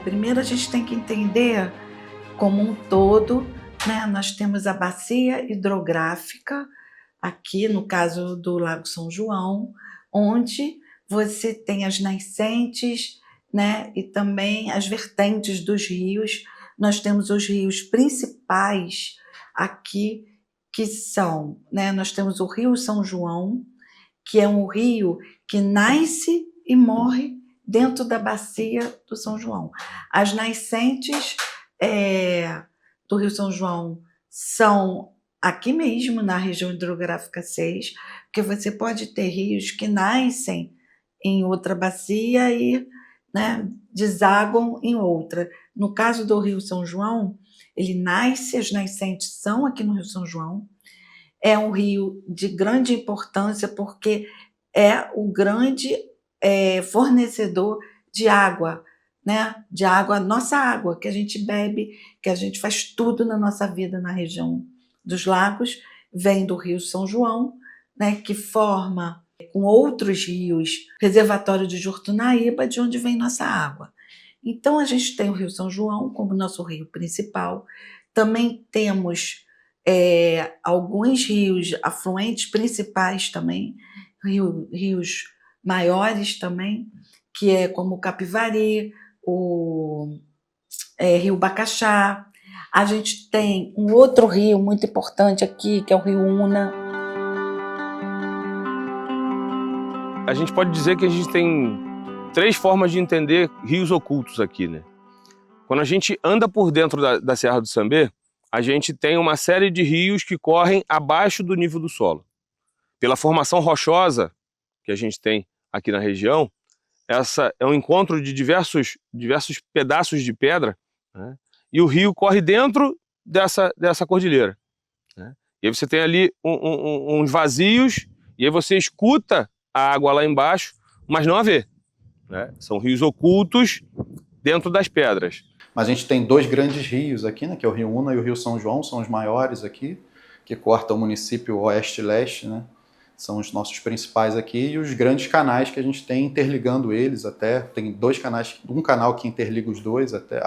Primeiro a gente tem que entender como um todo, né? Nós temos a bacia hidrográfica, aqui no caso do Lago São João, onde você tem as nascentes, né? E também as vertentes dos rios. Nós temos os rios principais aqui, que são, né? Nós temos o Rio São João, que é um rio que nasce e morre dentro da bacia do São João. As nascentes do Rio São João são aqui mesmo, na região hidrográfica 6, porque você pode ter rios que nascem em outra bacia e, né, desaguam em outra. No caso do Rio São João, ele nasce, as nascentes são aqui no Rio São João. É um rio de grande importância porque é o grande fornecedor de água, né? De água, nossa água, que a gente bebe, que a gente faz tudo na nossa vida na região dos lagos, vem do Rio São João, né? Que forma com outros rios, reservatório de Jurtunaíba, de onde vem nossa água. Então a gente tem o Rio São João como nosso rio principal. Também temos alguns rios afluentes principais também, rios maiores também, que é como o Capivari, o Rio Bacaxá. A gente tem um outro rio muito importante aqui, que é o Rio Una. A gente pode dizer que a gente tem 3 formas de entender rios ocultos aqui, né? Quando a gente anda por dentro da Serra do Sambê, a gente tem uma série de rios que correm abaixo do nível do solo. Pela formação rochosa que a gente tem aqui na região, essa é um encontro de diversos pedaços de pedra, né? E o rio corre dentro dessa cordilheira, né? E aí você tem ali uns vazios, e aí você escuta a água lá embaixo, mas não a vê, né? São rios ocultos dentro das pedras. Mas a gente tem 2 grandes rios aqui, né, que é o Rio Una e o Rio São João, são os maiores aqui, que cortam o município oeste e leste, né? São os nossos principais aqui, e os grandes canais que a gente tem interligando eles até. Tem 2 canais, um canal que interliga os dois, até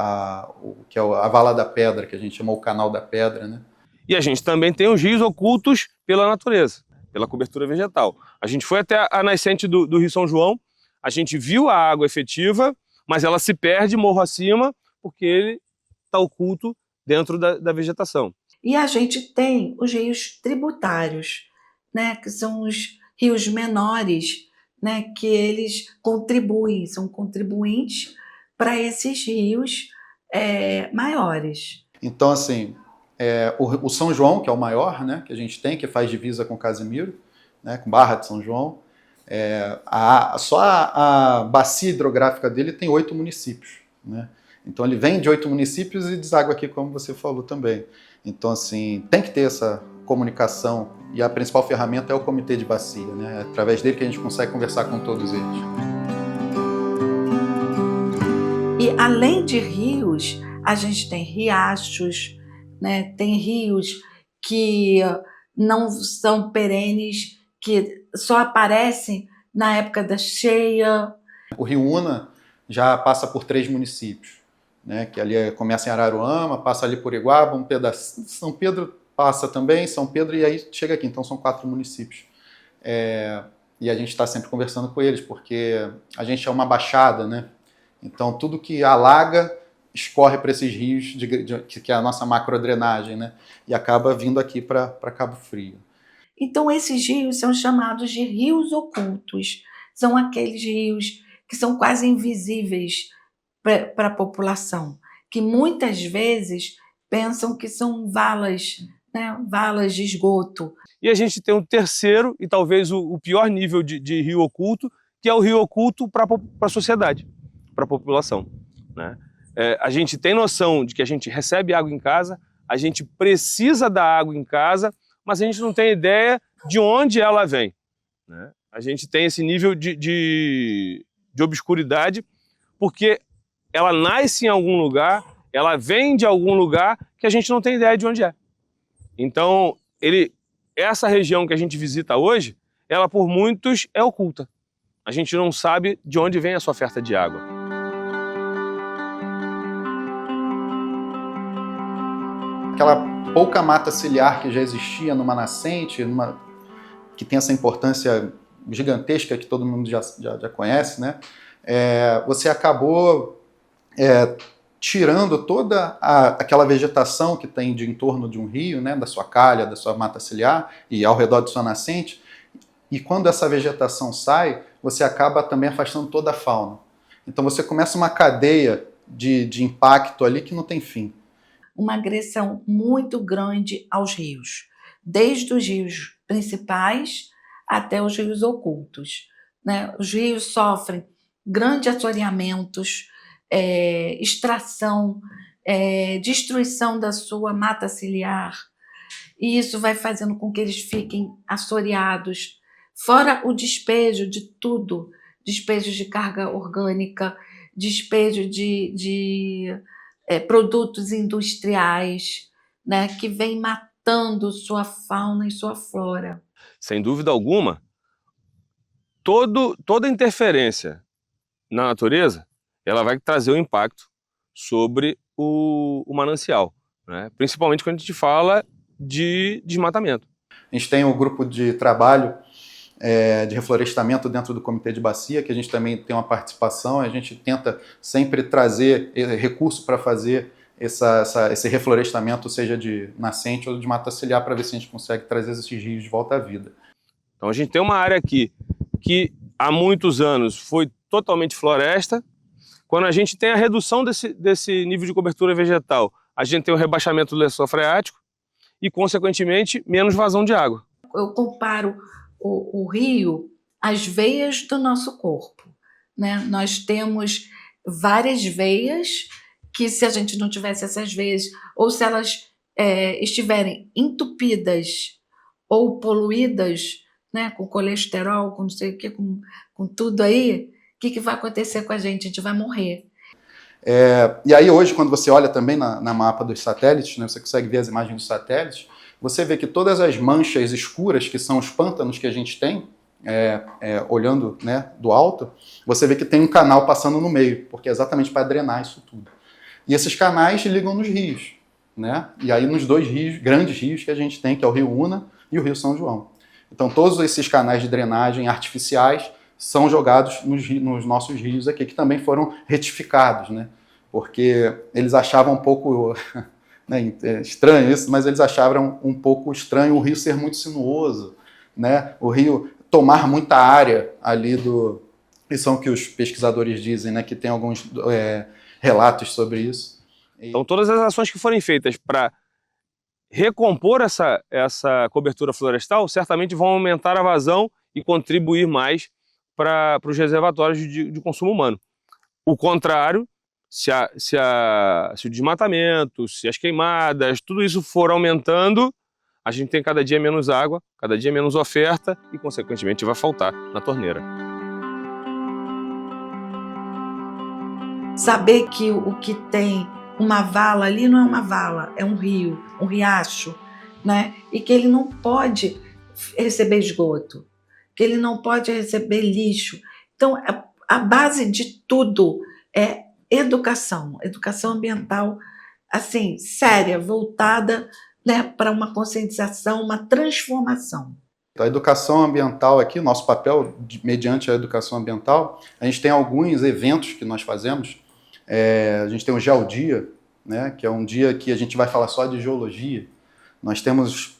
que é a Vala da Pedra, que a gente chama o Canal da Pedra, né? E a gente também tem os rios ocultos pela natureza, pela cobertura vegetal. A gente foi até a nascente do Rio São João, a gente viu a água efetiva, mas ela se perde morro acima, porque ele está oculto dentro da vegetação. E a gente tem os rios tributários, né, que são os rios menores, né, que eles contribuem, são contribuintes para esses rios maiores. Então, assim, o São João, que é o maior, né, que a gente tem, que faz divisa com Casimiro, né, com Barra de São João, só a bacia hidrográfica dele tem 8 municípios, né? Então ele vem de 8 municípios e deságua aqui, como você falou também. Então, assim, tem que ter essa comunicação, e a principal ferramenta é o comitê de bacia, né? É através dele que a gente consegue conversar com todos eles. E além de rios, a gente tem riachos, né? Tem rios que não são perenes, que só aparecem na época da cheia. O Rio Una já passa por 3 municípios, né? Que ali começa em Araruama, passa ali por Iguaba, um pedaço. São Pedro passa também, São Pedro, e aí chega aqui. Então são 4 municípios. E a gente está sempre conversando com eles, porque a gente é uma baixada, né? Então tudo que alaga escorre para esses rios, que é a nossa macrodrenagem, né? E acaba vindo aqui para Cabo Frio. Então esses rios são chamados de rios ocultos. São aqueles rios que são quase invisíveis para a população, que muitas vezes pensam que são valas, né? Valas de esgoto. E a gente tem um terceiro, e talvez o pior nível de rio oculto, que é o rio oculto para a sociedade, para a população, né? A gente tem noção de que a gente recebe água em casa, a gente precisa da água em casa, mas a gente não tem ideia de onde ela vem, né? A gente tem esse nível de obscuridade, porque ela nasce em algum lugar, ela vem de algum lugar que a gente não tem ideia de onde é. Então, essa região que a gente visita hoje, ela por muitos é oculta. A gente não sabe de onde vem essa oferta de água. aquela pouca mata ciliar que já existia numa nascente, que tem essa importância gigantesca que todo mundo já conhece, né? Você acabou tirando toda aquela vegetação que tem de entorno de um rio, né, da sua calha, da sua mata ciliar e ao redor de sua nascente, e quando essa vegetação sai, você acaba também afastando toda a fauna. Então você começa uma cadeia de impacto ali que não tem fim. Uma agressão muito grande aos rios, desde os rios principais até os rios ocultos, né? Os rios sofrem grandes assoreamentos, extração, destruição da sua mata ciliar, e isso vai fazendo com que eles fiquem assoreados, fora o despejo de tudo, despejo de carga orgânica, despejo de produtos industriais, né, que vem matando sua fauna e sua flora. Sem dúvida alguma, toda interferência na natureza, ela vai trazer um impacto sobre o manancial, né? Principalmente quando a gente fala de desmatamento. A gente tem um grupo de trabalho de reflorestamento dentro do Comitê de Bacia, que a gente também tem uma participação, a gente tenta sempre trazer recurso para fazer esse reflorestamento, seja de nascente ou de mata ciliar, para ver se a gente consegue trazer esses rios de volta à vida. Então a gente tem uma área aqui que há muitos anos foi totalmente floresta. Quando a gente tem a redução desse nível de cobertura vegetal, a gente tem o rebaixamento do lençol freático e, consequentemente, menos vazão de água. Eu comparo o rio às veias do nosso corpo, né? Nós temos várias veias que, se a gente não tivesse essas veias, ou se elas estiverem entupidas ou poluídas, né, com colesterol, com não sei o que, com tudo aí, o que vai acontecer com a gente? A gente vai morrer. E aí hoje, quando você olha também na mapa dos satélites, né, você consegue ver as imagens dos satélites, você vê que todas as manchas escuras, que são os pântanos que a gente tem, olhando, né, do alto, você vê que tem um canal passando no meio, porque é exatamente para drenar isso tudo. E esses canais ligam nos rios, né? E aí nos dois rios, grandes rios que a gente tem, que é o Rio Una e o Rio São João. Então todos esses canais de drenagem artificiais são jogados nos nossos rios aqui, que também foram retificados, né? Porque eles achavam um pouco né, estranho isso, mas eles achavam um pouco estranho o rio ser muito sinuoso, né? O rio tomar muita área ali isso são o que os pesquisadores dizem, né? Que tem alguns relatos sobre isso. Então todas as ações que forem feitas para recompor essa cobertura florestal certamente vão aumentar a vazão e contribuir mais para os reservatórios de consumo humano. O contrário, se o desmatamento, se as queimadas, tudo isso for aumentando, a gente tem cada dia menos água, cada dia menos oferta e, consequentemente, vai faltar na torneira. Saber que o que tem uma vala ali não é uma vala, é um rio, um riacho, né? E que ele não pode receber esgoto, que ele não pode receber lixo. Então, a base de tudo é educação ambiental, assim, séria, voltada, né, para uma conscientização, uma transformação. A educação ambiental aqui, nosso papel mediante a educação ambiental, a gente tem alguns eventos que nós fazemos. A gente tem o Geodia, né, que é um dia que a gente vai falar só de geologia. Nós temos,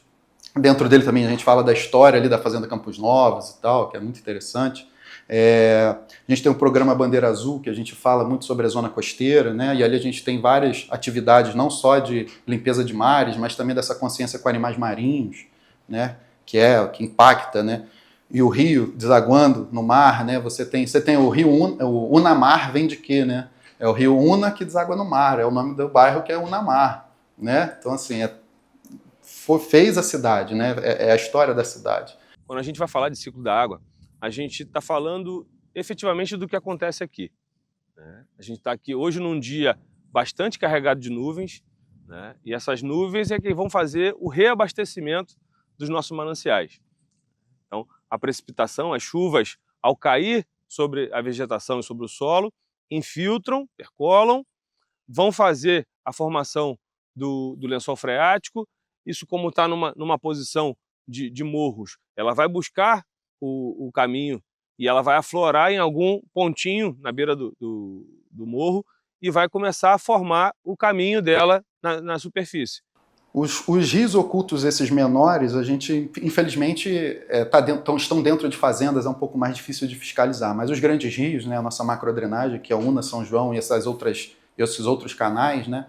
dentro dele também a gente fala da história ali da Fazenda Campos Novos e tal, que é muito interessante. A gente tem o programa Bandeira Azul, que a gente fala muito sobre a zona costeira, né, e ali a gente tem várias atividades, não só de limpeza de mares, mas também dessa consciência com animais marinhos, né, que impacta, né? E o rio desaguando no mar, né? Você tem o rio o Unamar vem de quê, né? É o rio Una que deságua no mar, é o nome do bairro que é Unamar, né? Então, assim, fez a cidade, né? É a história da cidade. Quando a gente vai falar de ciclo da água, a gente está falando efetivamente do que acontece aqui, né? A gente está aqui hoje num dia bastante carregado de nuvens, né? E essas nuvens é que vão fazer o reabastecimento dos nossos mananciais. Então, a precipitação, as chuvas, ao cair sobre a vegetação e sobre o solo, infiltram, percolam, vão fazer a formação do lençol freático. Isso, como está numa posição de morros, ela vai buscar o caminho e ela vai aflorar em algum pontinho na beira do morro e vai começar a formar o caminho dela na superfície. Os rios ocultos, esses menores, a gente, infelizmente, estão dentro de fazendas, é um pouco mais difícil de fiscalizar. Mas os grandes rios, né, a nossa macrodrenagem, que é a Una, São João e esses outros canais, né,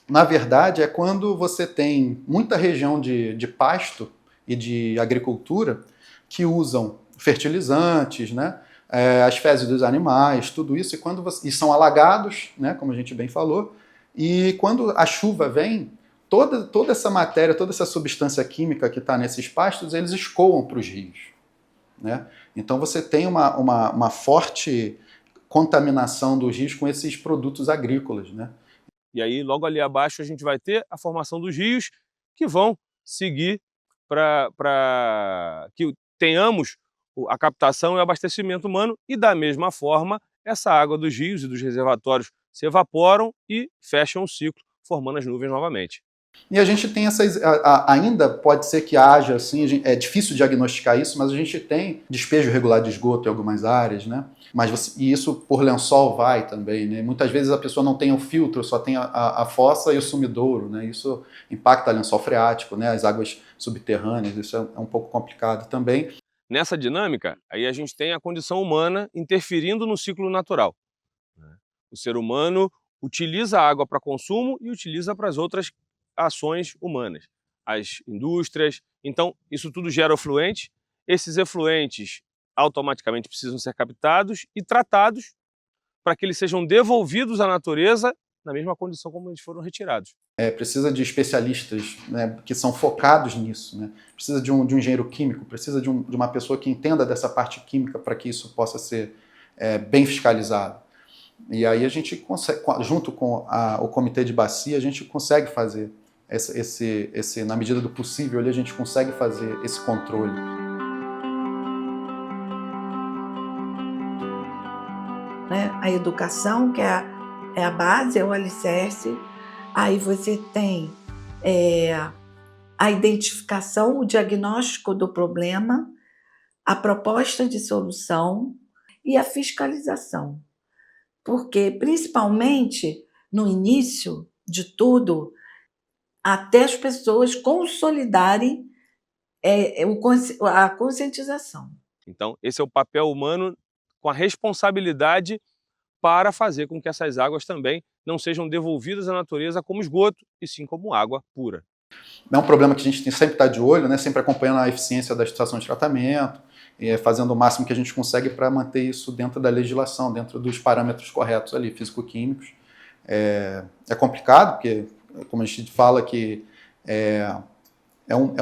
na verdade, é quando você tem muita região de pasto e de agricultura que usam fertilizantes, né, as fezes dos animais, tudo isso, e são alagados, né, como a gente bem falou, e quando a chuva vem, toda essa matéria, toda essa substância química que está nesses pastos, eles escoam para os rios, né? Então você tem uma forte contaminação dos rios com esses produtos agrícolas, né? E aí, logo ali abaixo, a gente vai ter a formação dos rios que vão seguir para que tenhamos a captação e o abastecimento humano, e da mesma forma, essa água dos rios e dos reservatórios se evaporam e fecham o ciclo, formando as nuvens novamente. E a gente tem ainda pode ser que haja, assim, é difícil diagnosticar isso, mas a gente tem despejo irregular de esgoto em algumas áreas, né? E isso por lençol vai também, né? Muitas vezes a pessoa não tem o filtro, só tem a fossa e o sumidouro, né? Isso impacta o lençol freático, né? As águas subterrâneas, isso é um pouco complicado também. Nessa dinâmica, aí a gente tem a condição humana interferindo no ciclo natural. O ser humano utiliza a água para consumo e utiliza para as outras ações humanas, as indústrias. Então, isso tudo gera efluentes. Esses efluentes automaticamente precisam ser captados e tratados para que eles sejam devolvidos à natureza na mesma condição como eles foram retirados. Precisa de especialistas, né, que são focados nisso, né? Precisa de um engenheiro químico, precisa de uma pessoa que entenda dessa parte química para que isso possa ser bem fiscalizado. E aí a gente consegue, junto com o comitê de bacia, a gente consegue fazer na medida do possível, ali a gente consegue fazer esse controle. Né? A educação, que é a base, é o alicerce. Aí você tem a identificação, o diagnóstico do problema, a proposta de solução e a fiscalização. Porque, principalmente, no início de tudo, até as pessoas consolidarem a conscientização. Então, esse é o papel humano com a responsabilidade para fazer com que essas águas também não sejam devolvidas à natureza como esgoto, e sim como água pura. É um problema que a gente tem sempre estar de olho, né? Sempre acompanhando a eficiência da estação de tratamento, e fazendo o máximo que a gente consegue para manter isso dentro da legislação, dentro dos parâmetros corretos ali, físico-químicos. É complicado, porque, como a gente fala, que é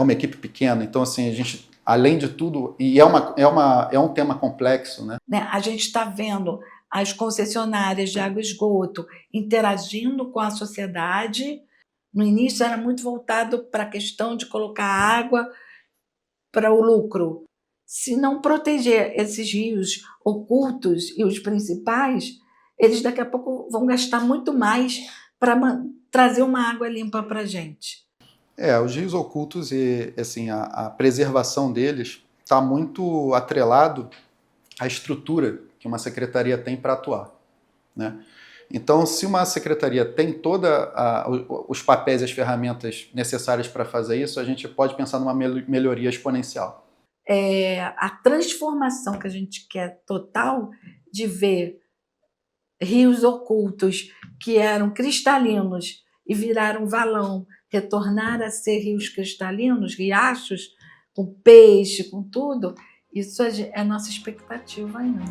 uma equipe pequena, então assim, a gente, além de tudo, e é um tema complexo, né? A gente está vendo as concessionárias de água e esgoto interagindo com a sociedade. No início era muito voltado para a questão de colocar água para o lucro. Se não proteger esses rios ocultos e os principais, eles daqui a pouco vão gastar muito mais para trazer uma água limpa para a gente. Os rios ocultos e assim, a preservação deles está muito atrelado à estrutura que uma secretaria tem para atuar, né? Então, se uma secretaria tem todos os papéis e as ferramentas necessárias para fazer isso, a gente pode pensar numa melhoria exponencial. A transformação que a gente quer total de ver rios ocultos que eram cristalinos e viraram valão, retornar a ser rios cristalinos, riachos, com peixe, com tudo, isso é a nossa expectativa ainda.